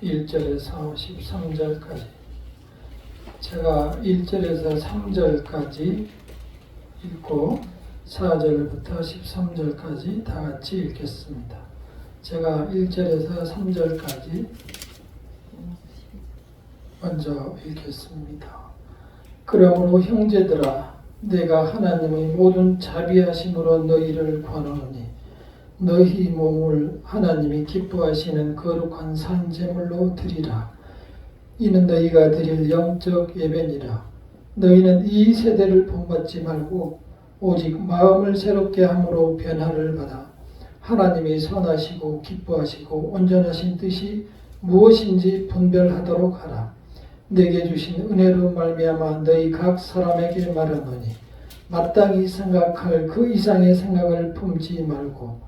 1절에서 13절까지 제가 1절에서 3절까지 읽고 4절부터 13절까지 다 같이 읽겠습니다. 제가 1절에서 3절까지 먼저 읽겠습니다. 그러므로 형제들아, 내가 하나님의 모든 자비하심으로 너희를 권하노니 너희 몸을 하나님이 기뻐하시는 거룩한 산 제물로 드리라. 이는 너희가 드릴 영적 예배니라. 너희는 이 세대를 본받지 말고 오직 마음을 새롭게 함으로 변화를 받아 하나님이 선하시고 기뻐하시고 온전하신 뜻이 무엇인지 분별하도록 하라. 내게 주신 은혜로 말미암아 너희 각 사람에게 말하노니 마땅히 생각할 그 이상의 생각을 품지 말고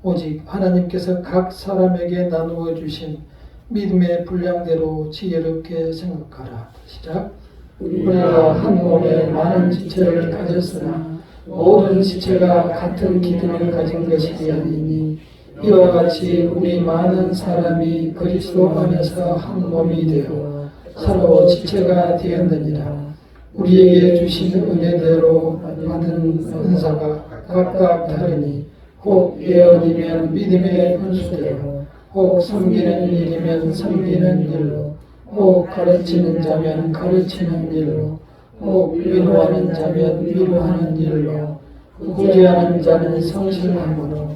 오직 하나님께서 각 사람에게 나누어 주신 믿음의 분량대로 지혜롭게 생각하라. 시작. 우리가 한 몸에 많은 지체를 가졌으나 모든 지체가 같은 기능을 가진 것이 아니니 이와 같이 우리 많은 사람이 그리스도 안에서 한 몸이 되어 서로 지체가 되었느니라. 우리에게 주신 은혜대로 받은 은사가 각각 다르니 혹 예언이면 믿음의 분수대로, 혹 섬기는 일이면 섬기는 일로, 혹 가르치는 자면 가르치는 일로, 혹 위로하는 자면 위로하는 일로, 구제하는 자는 성실함으로,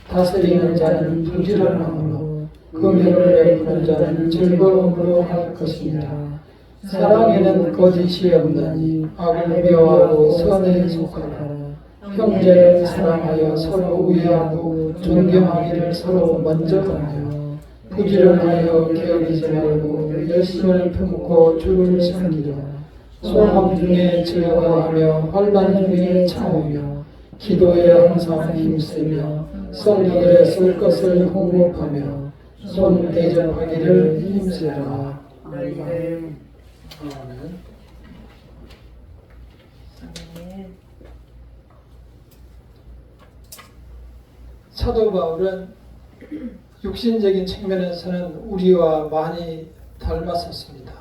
다스리는 자는 부지런함으로, 금요를 베푸는 자는 즐거움으로 할 것이니라. 사랑에는 거짓이 없나니 악을 미워하고 선에 속하라. 형제를 사랑하여 서로 위하고 존경하기를 서로 먼저 하며 부지런하여 게으르지 말고 열심을 품고 주를 섬기라. 소망 중에 즐거워하며 환난 중에 참으며 기도에 항상 힘쓰며 성도들의 쓸 것을 공급하며 손 대접하기를 힘쓰라. 아멘. 사도 바울은 육신적인 측면에서는 우리와 많이 닮았었습니다.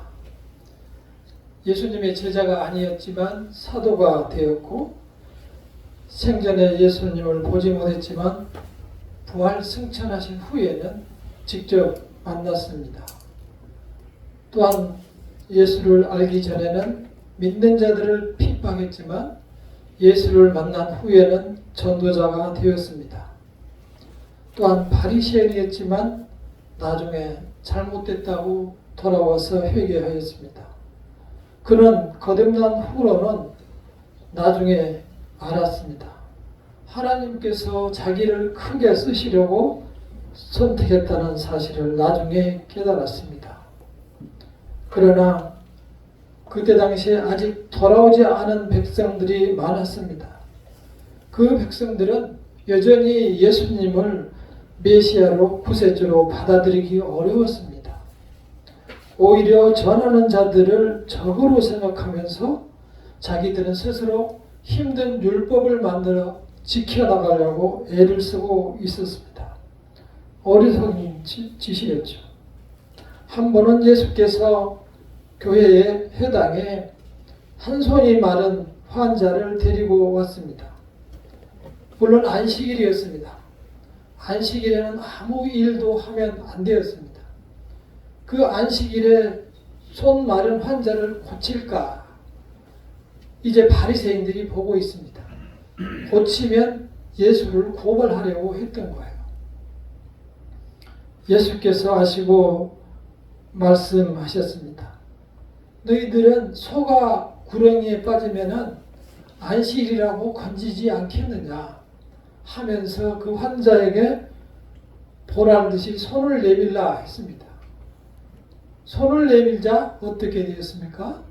예수님의 제자가 아니었지만 사도가 되었고 생전에 예수님을 보지 못했지만 부활 승천하신 후에는 직접 만났습니다. 또한 예수를 알기 전에는 믿는 자들을 핍박했지만 예수를 만난 후에는 전도자가 되었습니다. 또한 바리새인이었지만 나중에 잘못됐다고 돌아와서 회개하였습니다. 그는 거듭난 후로는 나중에 알았습니다. 하나님께서 자기를 크게 쓰시려고 선택했다는 사실을 나중에 깨달았습니다. 그러나 그때 당시에 아직 돌아오지 않은 백성들이 많았습니다. 그 백성들은 여전히 예수님을 메시아로 구세주로 받아들이기 어려웠습니다. 오히려 전하는 자들을 적으로 생각하면서 자기들은 스스로 힘든 율법을 만들어 지켜나가려고 애를 쓰고 있었습니다. 어리석은 짓이었죠. 한 번은 예수께서 교회의 회당에 한 손이 마른 환자를 데리고 왔습니다. 물론 안식일이었습니다. 안식일에는 아무 일도 하면 안 되었습니다. 그 안식일에 손 마른 환자를 고칠까? 이제 바리새인들이 보고 있습니다. 고치면 예수를 고발하려고 했던 거예요. 예수께서 하시고 말씀하셨습니다. 너희들은 소가 구렁이에 빠지면은 안식일이라고 건지지 않겠느냐 하면서 그 환자에게 보라는 듯이 손을 내밀라 했습니다. 손을 내밀자 어떻게 되었습니까?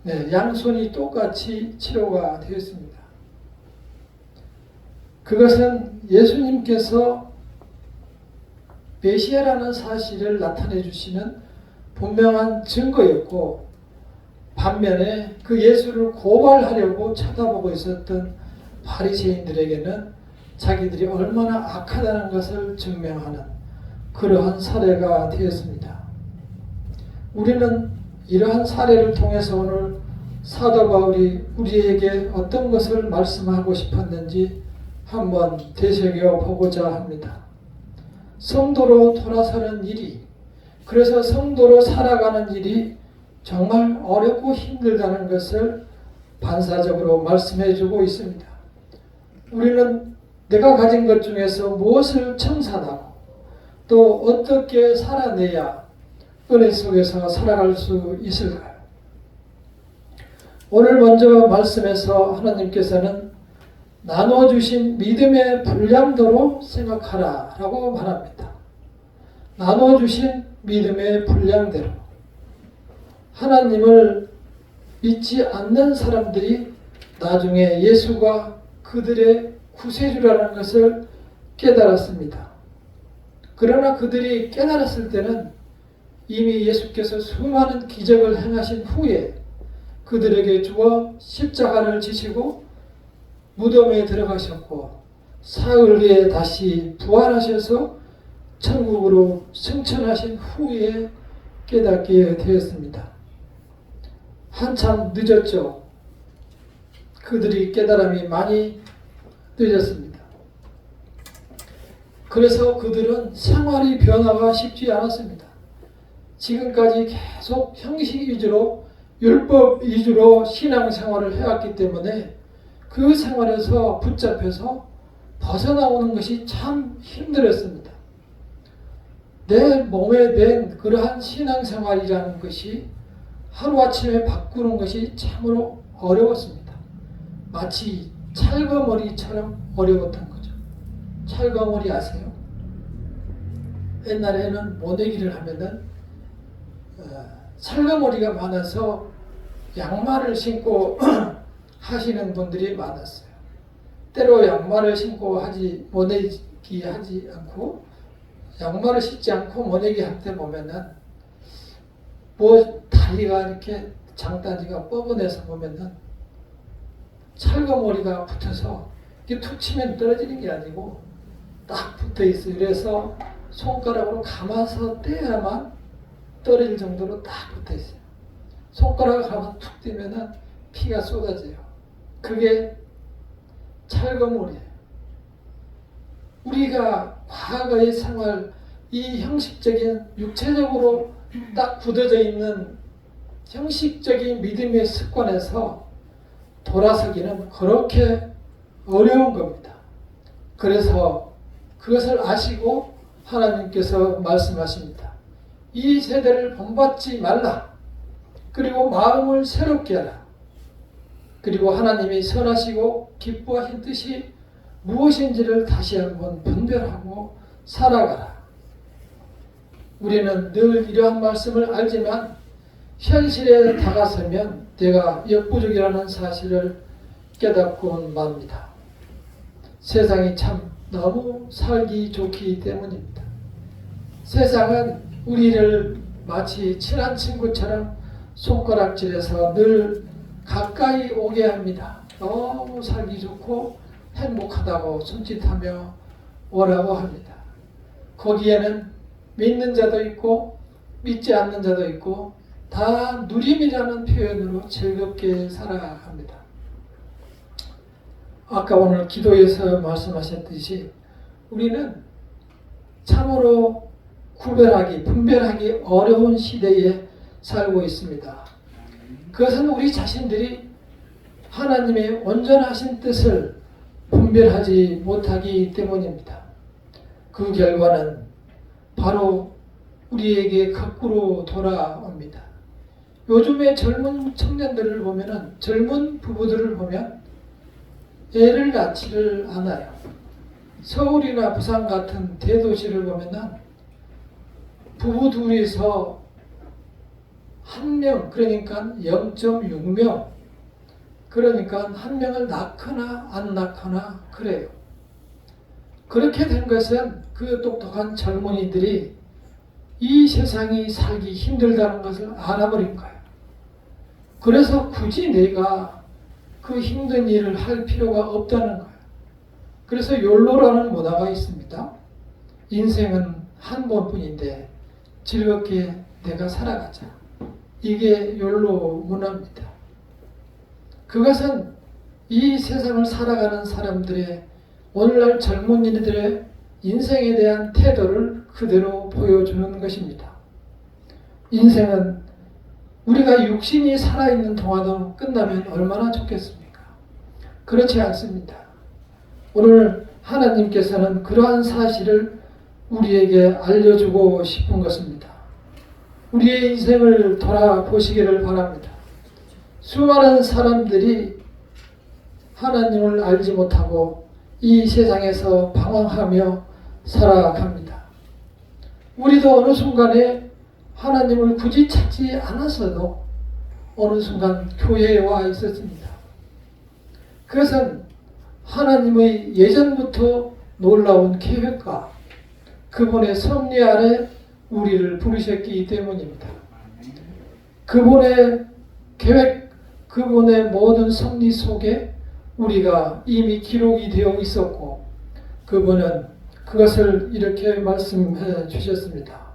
네, 양손이 똑같이 치료가 되었습니다. 그것은 예수님께서 메시아라는 사실을 나타내 주시는 분명한 증거였고, 반면에 그 예수를 고발하려고 쳐다보고 있었던 바리새인들에게는 자기들이 얼마나 악하다는 것을 증명하는 그러한 사례가 되었습니다. 우리는 이러한 사례를 통해서 오늘 사도 바울이 우리에게 어떤 것을 말씀하고 싶었는지 한번 되새겨 보고자 합니다. 성도로 돌아서는 일이, 그래서 성도로 살아가는 일이 정말 어렵고 힘들다는 것을 반사적으로 말씀해 주고 있습니다. 우리는 내가 가진 것 중에서 무엇을 청산하고 또 어떻게 살아내야 은혜 속에서 살아갈 수 있을까요? 오늘 먼저 말씀에서 하나님께서는 나눠주신 믿음의 분량도로 생각하라 라고 말합니다. 나눠주신 믿음의 분량대로. 하나님을 믿지 않는 사람들이 나중에 예수가 그들의 구세주라는 것을 깨달았습니다. 그러나 그들이 깨달았을 때는 이미 예수께서 수많은 기적을 행하신 후에 그들에게 주어 십자가를 지시고 무덤에 들어가셨고 사흘 후에 다시 부활하셔서 천국으로 승천하신 후에 깨닫게 되었습니다. 한참 늦었죠. 그들이 깨달음이 많이 늦었습니다. 그래서 그들은 생활의 변화가 쉽지 않았습니다. 지금까지 계속 형식 위주로 율법 위주로 신앙생활을 해왔기 때문에 그 생활에서 붙잡혀서 벗어나오는 것이 참 힘들었습니다. 내 몸에 밴 그러한 신앙생활이라는 것이 하루아침에 바꾸는 것이 참으로 어려웠습니다. 마치 찰거머리처럼 어려웠던 거죠. 찰거머리 아세요? 옛날에는 모내기를 하면은 찰거머리가 많아서 양말을 신고 하시는 분들이 많았어요. 때로 양말을 신고 모내기 하지 않고 양말을 신지 않고 모내기 할 때 보면은 다리가 이렇게 장단지가 뻐근해서 보면은 찰거머리가 붙어서 이게 툭 치면 떨어지는 게 아니고 딱 붙어 있어요. 그래서 손가락으로 감아서 떼야만 떨어질 정도로 딱 붙어 있어요. 손가락을 감아서 툭 떼면은 피가 쏟아져요. 그게 찰거머리예요. 우리가 과거의 생활, 이 형식적인 육체적으로 딱 굳어져 있는 형식적인 믿음의 습관에서 돌아서기는 그렇게 어려운 겁니다. 그래서 그것을 아시고 하나님께서 말씀하십니다. 이 세대를 본받지 말라. 그리고 마음을 새롭게 하라. 그리고 하나님이 선하시고 기뻐하신 뜻이 무엇인지를 다시 한번 분별하고 살아가라. 우리는 늘 이러한 말씀을 알지만 현실에 다가서면 내가 역부족이라는 사실을 깨닫곤 맙니다. 세상이 참 너무 살기 좋기 때문입니다. 세상은 우리를 마치 친한 친구처럼 손가락질해서 늘 가까이 오게 합니다. 너무 살기 좋고 행복하다고 손짓하며 오라고 합니다. 거기에는 믿는 자도 있고 믿지 않는 자도 있고 다 누림이라는 표현으로 즐겁게 살아갑니다. 아까 오늘 기도에서 말씀하셨듯이 우리는 참으로 분별하기 어려운 시대에 살고 있습니다. 그것은 우리 자신들이 하나님의 온전하신 뜻을 분별하지 못하기 때문입니다. 그 결과는 바로 우리에게 거꾸로 돌아옵니다. 요즘의 젊은 청년들을 보면은, 젊은 부부들을 보면 애를 낳지를 않아요. 서울이나 부산 같은 대도시를 보면은 부부 둘이서 한 명, 그러니까 0.6명, 그러니까 한 명을 낳거나 안 낳거나 그래요. 그렇게 된 것은 그 똑똑한 젊은이들이 이 세상이 살기 힘들다는 것을 알아버린 거예요. 그래서 굳이 내가 그 힘든 일을 할 필요가 없다는 거예요. 그래서 욜로라는 문화가 있습니다. 인생은 한 번뿐인데 즐겁게 내가 살아가자. 이게 욜로 문화입니다. 그것은 이 세상을 살아가는 사람들의 오늘날 젊은이들의 인생에 대한 태도를 그대로 보여주는 것입니다. 인생은 우리가 육신이 살아있는 동안도 끝나면 얼마나 좋겠습니까? 그렇지 않습니다. 오늘 하나님께서는 그러한 사실을 우리에게 알려주고 싶은 것입니다. 우리의 인생을 돌아보시기를 바랍니다. 수많은 사람들이 하나님을 알지 못하고 이 세상에서 방황하며 살아갑니다. 우리도 어느 순간에 하나님을 굳이 찾지 않았어도 어느 순간 교회에 와 있었습니다. 그것은 하나님의 예전부터 놀라운 계획과 그분의 섭리 아래 우리를 부르셨기 때문입니다. 그분의 계획, 그분의 모든 섭리 속에 우리가 이미 기록이 되어 있었고 그분은 그것을 이렇게 말씀해 주셨습니다.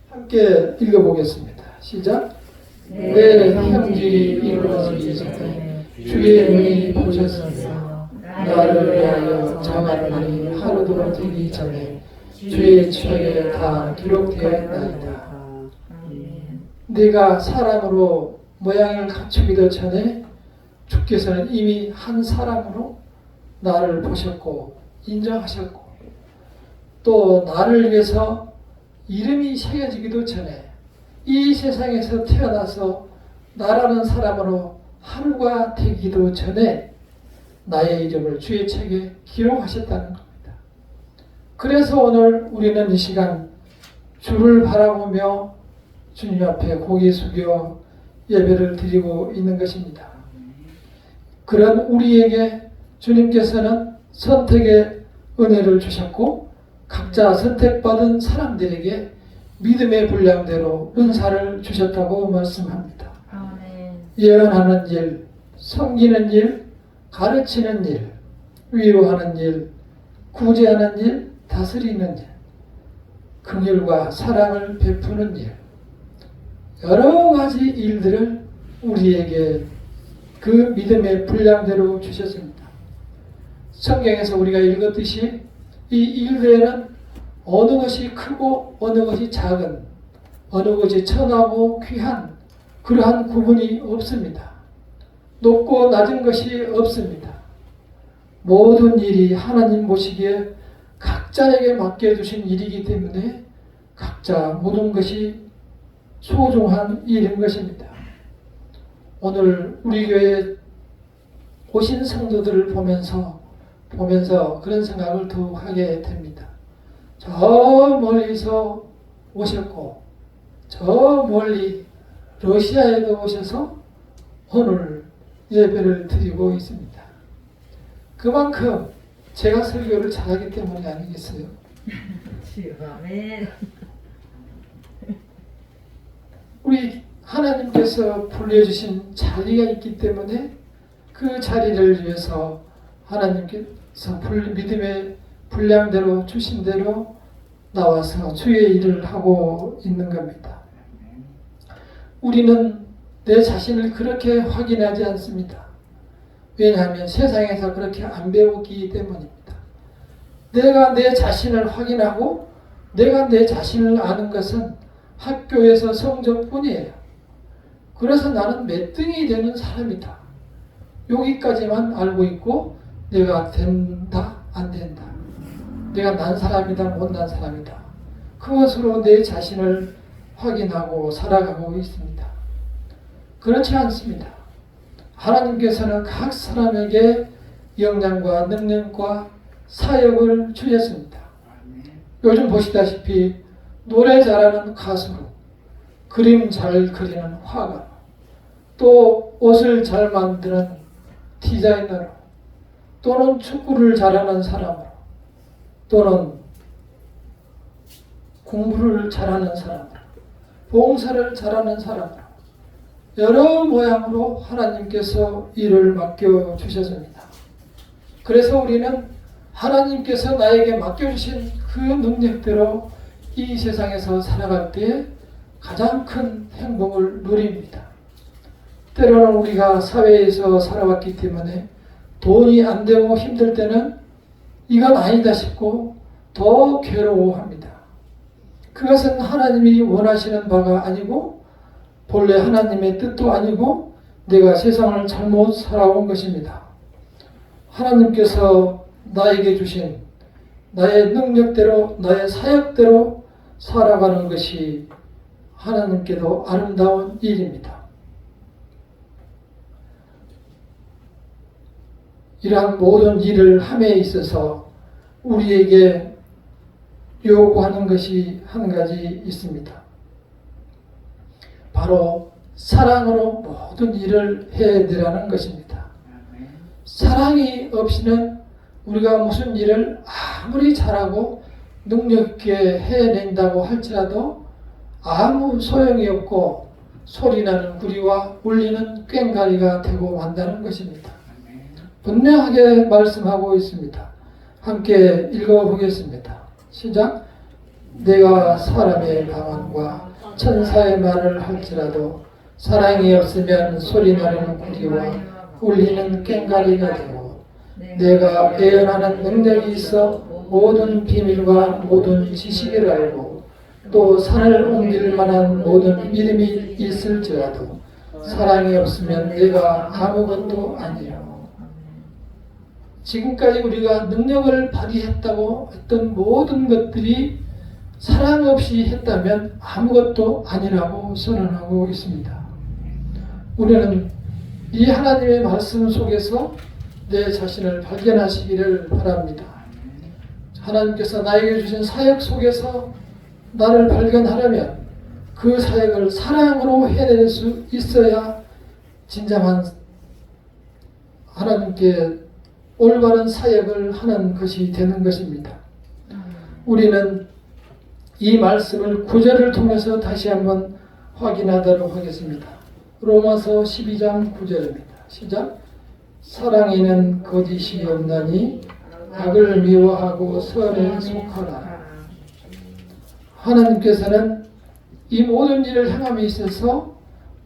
함께 읽어보겠습니다. 시작. 내 형질이 이루어지기 전에 주의 눈이 보셨으며 나를 위하여 정하는 일이 하루도 되기 전에 주의 처에 다 기록되어 있나이다. 네가 사람으로 모양을 갖추기도 전에 주께서는 이미 한 사람으로 나를 보셨고 인정하셨고 또 나를 위해서 이름이 새겨지기도 전에 이 세상에서 태어나서 나라는 사람으로 하루가 되기도 전에 나의 이름을 주의 책에 기록하셨다는 겁니다. 그래서 오늘 우리는 이 시간 주를 바라보며 주님 앞에 고개 숙여 예배를 드리고 있는 것입니다. 그런 우리에게 주님께서는 선택의 은혜를 주셨고 각자 선택받은 사람들에게 믿음의 분량대로 은사를 주셨다고 말씀합니다. 예언하는 일, 섬기는 일, 가르치는 일, 위로하는 일, 구제하는 일, 다스리는 일, 긍휼과 사랑을 베푸는 일, 여러 가지 일들을 우리에게 그 믿음의 분량대로 주셨습니다. 성경에서 우리가 읽었듯이 이 일들에는 어느 것이 크고 어느 것이 작은, 어느 것이 천하고 귀한 그러한 구분이 없습니다. 높고 낮은 것이 없습니다. 모든 일이 하나님 보시기에 각자에게 맡겨주신 일이기 때문에 각자 모든 것이 소중한 일인 것입니다. 오늘 우리 교회에 오신 성도들을 보면서 그런 생각을 더욱 하게 됩니다. 저 멀리서 오셨고 저 멀리 러시아에도 오셔서 오늘 예배를 드리고 있습니다. 그만큼 제가 설교를 잘하기 때문이 아니겠어요? 우리 하나님께서 불려주신 자리가 있기 때문에 그 자리를 위해서 하나님께서 믿음의 분량대로 주신 대로 나와서 주의 일을 하고 있는 겁니다. 우리는 내 자신을 그렇게 확인하지 않습니다. 왜냐하면 세상에서 그렇게 안 배웠기 때문입니다. 내가 내 자신을 확인하고 내가 내 자신을 아는 것은 학교에서 성적뿐이에요. 그래서 나는 몇 등이 되는 사람이다. 여기까지만 알고 있고 내가 된다, 안 된다. 내가 난 사람이다, 못난 사람이다. 그것으로 내 자신을 확인하고 살아가고 있습니다. 그렇지 않습니다. 하나님께서는 각 사람에게 역량과 능력과 사역을 주셨습니다. 요즘 보시다시피 노래 잘하는 가수로, 그림 잘 그리는 화가로, 또 옷을 잘 만드는 디자이너로, 또는 축구를 잘하는 사람으로, 또는 공부를 잘하는 사람으로, 봉사를 잘하는 사람으로, 여러 모양으로 하나님께서 일을 맡겨주셨습니다. 그래서 우리는 하나님께서 나에게 맡겨주신 그 능력대로 이 세상에서 살아갈 때 가장 큰 행복을 누립니다. 때로는 우리가 사회에서 살아왔기 때문에 돈이 안 되고 힘들 때는 이건 아니다 싶고 더 괴로워합니다. 그것은 하나님이 원하시는 바가 아니고 본래 하나님의 뜻도 아니고 내가 세상을 잘못 살아온 것입니다. 하나님께서 나에게 주신 나의 능력대로 나의 사역대로 살아가는 것이 하나님께도 아름다운 일입니다. 이러한 모든 일을 함에 있어서 우리에게 요구하는 것이 한 가지 있습니다. 바로 사랑으로 모든 일을 해내라는 것입니다. 사랑이 없이는 우리가 무슨 일을 아무리 잘하고 능력 있게 해낸다고 할지라도 아무 소용이 없고 소리나는 구리와 울리는 꽹과리가 되고 만다는 것입니다. 분명하게 말씀하고 있습니다. 함께 읽어보겠습니다. 시작. 내가 사람의 방언과 천사의 말을 할지라도 사랑이 없으면 소리나는 구리와 울리는 꽹과리가 되고 내가 예언하는 능력이 있어 모든 비밀과 모든 지식을 알고 또 산을 옮길 만한 모든 믿음이 있을지라도 사랑이 없으면 내가 아무것도 아니라. 지금까지 우리가 능력을 발휘했다고 했던 모든 것들이 사랑 없이 했다면 아무것도 아니라고 선언하고 있습니다. 우리는 이 하나님의 말씀 속에서 내 자신을 발견하시기를 바랍니다. 하나님께서 나에게 주신 사역 속에서 나를 발견하려면 그 사역을 사랑으로 해낼 수 있어야 진정한 하나님께 올바른 사역을 하는 것이 되는 것입니다. 우리는 이 말씀을 구절을 통해서 다시 한번 확인하도록 하겠습니다. 로마서 12장 9절입니다. 시작. 사랑에는 거짓이 없나니 악을 미워하고 선에 속하라. 하나님께서는 이 모든 일을 행함에 있어서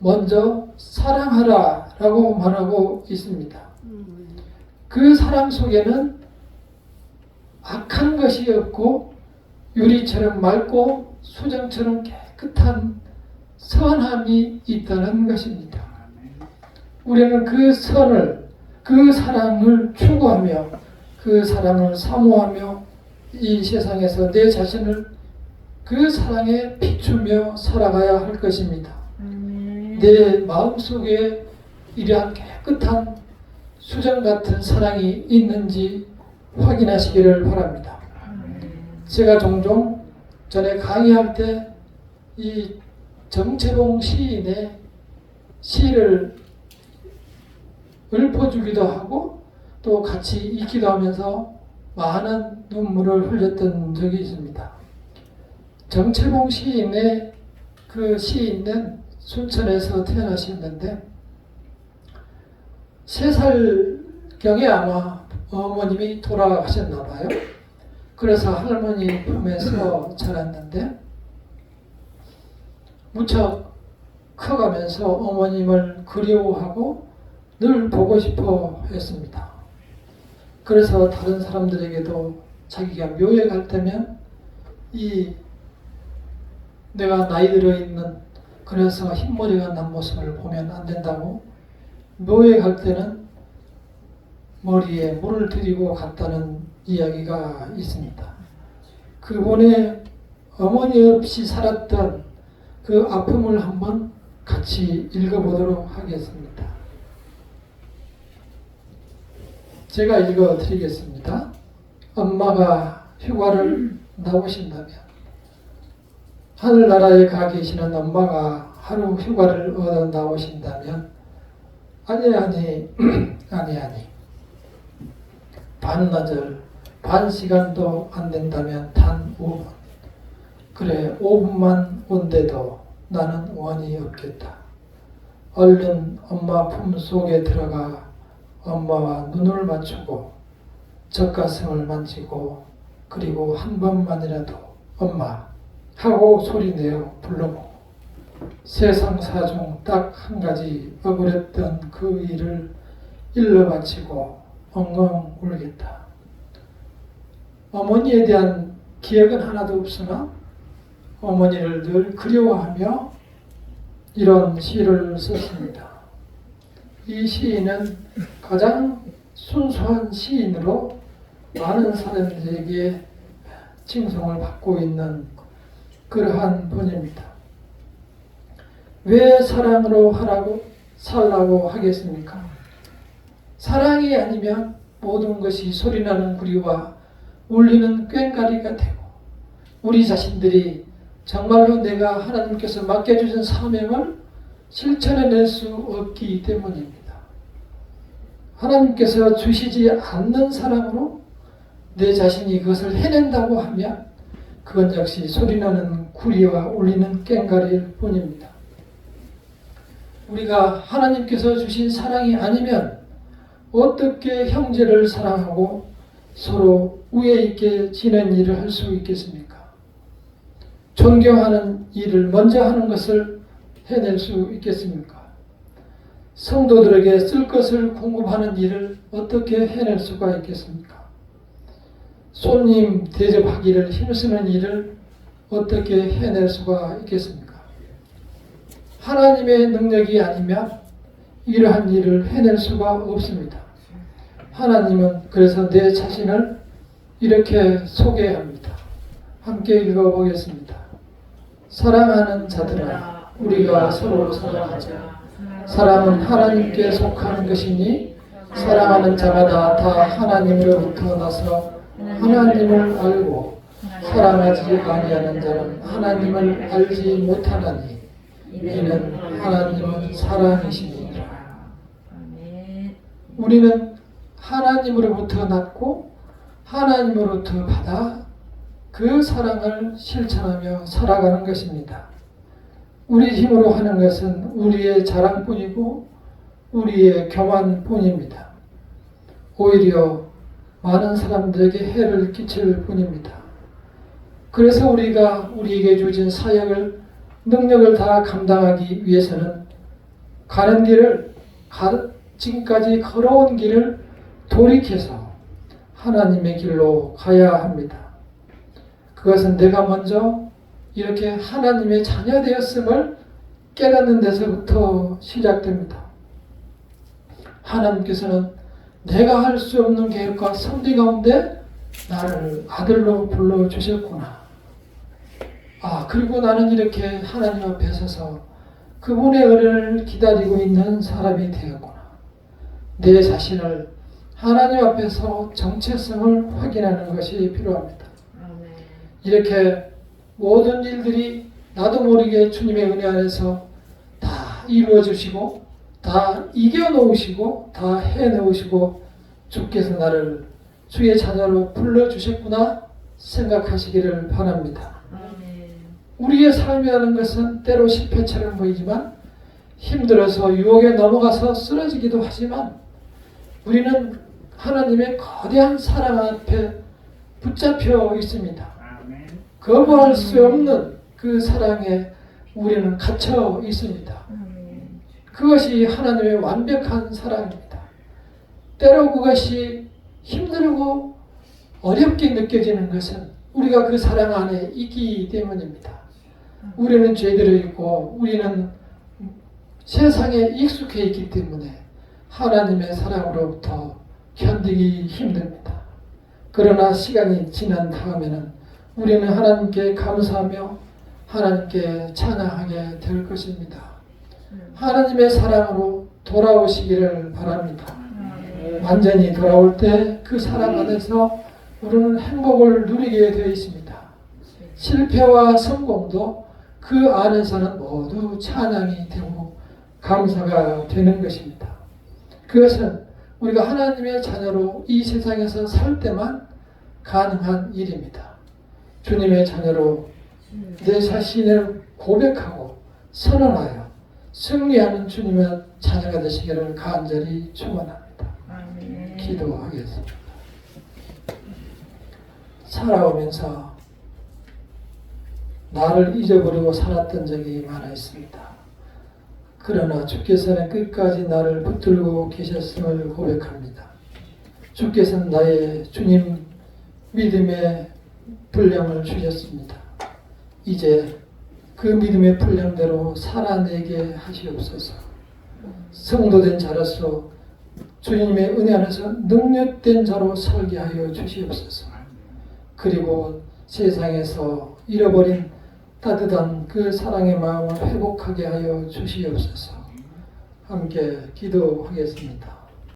먼저 사랑하라 라고 말하고 있습니다. 그 사랑 속에는 악한 것이 없고 유리처럼 맑고 수정처럼 깨끗한 선함이 있다는 것입니다. 우리는 그 선을, 그 사랑을 추구하며 그 사랑을 사모하며 이 세상에서 내 자신을 그 사랑에 비추며 살아가야 할 것입니다. 내 마음속에 이러한 깨끗한 수정 같은 사랑이 있는지 확인하시기를 바랍니다. 제가 종종 전에 강의할 때 이 정채봉 시인의 시를 읊어주기도 하고 또 같이 읽기도 하면서 많은 눈물을 흘렸던 적이 있습니다. 정채봉 시인의 그 시인은 순천에서 태어나셨는데 3살경에 아마 어머님이 돌아가셨나 봐요. 그래서 할머니 품에서 자랐는데 무척 커가면서 어머님을 그리워하고 늘 보고 싶어 했습니다. 그래서 다른 사람들에게도 자기가 묘에 갈 때면 내가 나이 들어 있는 그래서 흰머리가 난 모습을 보면 안 된다고 묘에 갈 때는 머리에 물을 들이고 갔다는 이야기가 있습니다. 그분의 어머니 없이 살았던 그 아픔을 한번 같이 읽어보도록 하겠습니다. 제가 읽어드리겠습니다. 엄마가 휴가를 나오신다면 하늘나라에 가 계시는 엄마가 하루 휴가를 얻어 나오신다면 아니 반나절 반 시간도 안 된다면 단 5분 그래 5분만 온데도 나는 원이 없겠다. 얼른 엄마 품 속에 들어가 엄마와 눈을 맞추고 젖가슴을 만지고 그리고 한 번만이라도 엄마 하고 소리내어 불러보고 세상사 중 딱 한 가지 억울했던 그 일을 일러 바치고 엉엉 울겠다. 어머니에 대한 기억은 하나도 없으나 어머니를 늘 그리워하며 이런 시를 썼습니다. 이 시인은 가장 순수한 시인으로 많은 사람들에게 칭송을 받고 있는 그러한 분입니다. 왜 사랑으로 살라고 하겠습니까? 사랑이 아니면 모든 것이 소리나는 구리와 울리는 꽹과리가 되고 우리 자신들이 정말로 내가 하나님께서 맡겨주신 사명을 실천해낼 수 없기 때문입니다. 하나님께서 주시지 않는 사랑으로 내 자신이 그것을 해낸다고 하면 그건 역시 소리나는 구리와 울리는 꽹과리일 뿐입니다. 우리가 하나님께서 주신 사랑이 아니면 어떻게 형제를 사랑하고 서로 우애 있게 지낸 일을 할 수 있겠습니까? 존경하는 일을 먼저 하는 것을 해낼 수 있겠습니까? 성도들에게 쓸 것을 공급하는 일을 어떻게 해낼 수가 있겠습니까? 손님 대접하기를 힘쓰는 일을 어떻게 해낼 수가 있겠습니까? 하나님의 능력이 아니면 이러한 일을 해낼 수가 없습니다. 하나님은 그래서 내 자신을 이렇게 소개합니다. 함께 읽어보겠습니다. 사랑하는 자들아 우리가 서로 사랑하자. 사랑은 하나님께 속하는 것이니 사랑하는 자마다 다 하나님으로부터 나서 하나님을 알고 사랑하지 아니하는 자는 하나님을 알지 못하나니 이는 하나님은 사랑이시니라. 우리는 하나님으로부터 낳고 하나님으로부터 받아 그 사랑을 실천하며 살아가는 것입니다. 우리 힘으로 하는 것은 우리의 자랑뿐이고 우리의 교만뿐입니다. 오히려 많은 사람들에게 해를 끼칠 뿐입니다. 그래서 우리가 우리에게 주어진 사역을 능력을 다 감당하기 위해서는 가는 길을 지금까지 걸어온 길을 돌이켜서 하나님의 길로 가야 합니다. 그것은 내가 먼저 이렇게 하나님의 자녀 되었음을 깨닫는 데서부터 시작됩니다. 하나님께서는 내가 할 수 없는 계획과 섭리 가운데 나를 아들로 불러주셨구나. 그리고 나는 이렇게 하나님 앞에 서서 그분의 은혜를 기다리고 있는 사람이 되었구나. 내 자신을 하나님 앞에서 정체성을 확인하는 것이 필요합니다. 이렇게 모든 일들이 나도 모르게 주님의 은혜 안에서 다 이루어 주시고 다 이겨 놓으시고 다 해 놓으시고 주께서 나를 주의 자녀로 불러주셨구나 생각하시기를 바랍니다. 우리의 삶이라는 것은 때로 실패처럼 보이지만 힘들어서 유혹에 넘어가서 쓰러지기도 하지만 우리는 하나님의 거대한 사랑 앞에 붙잡혀 있습니다. 거부할 수 없는 그 사랑에 우리는 갇혀 있습니다. 그것이 하나님의 완벽한 사랑입니다. 때로 그것이 힘들고 어렵게 느껴지는 것은 우리가 그 사랑 안에 있기 때문입니다. 우리는 죄들이 있고 우리는 세상에 익숙해 있기 때문에 하나님의 사랑으로부터 견디기 힘듭니다. 그러나 시간이 지난 다음에는 우리는 하나님께 감사하며 하나님께 찬양하게 될 것입니다. 하나님의 사랑으로 돌아오시기를 바랍니다. 완전히 돌아올 때 그 사랑 안에서 우리는 행복을 누리게 되어 있습니다. 실패와 성공도 그 안에서는 모두 찬양이 되고 감사가 되는 것입니다. 그것은 우리가 하나님의 자녀로 이 세상에서 살 때만 가능한 일입니다. 주님의 자녀로 내 자신을 고백하고 선언하여 승리하는 주님의 자녀가 되시기를 간절히 축원합니다. 아멘. 기도하겠습니다. 살아오면서 나를 잊어버리고 살았던 적이 많아 있습니다. 그러나 주께서는 끝까지 나를 붙들고 계셨음을 고백합니다. 주께서는 나의 주님 믿음의 분량을 주셨습니다. 이제 그 믿음의 분량대로 살아내게 하시옵소서. 성도된 자로서 주님의 은혜 안에서 능력된 자로 살게 하여 주시옵소서. 그리고 세상에서 잃어버린 따뜻한 그 사랑의 마음을 회복하게 하여 주시옵소서. 함께 기도하겠습니다.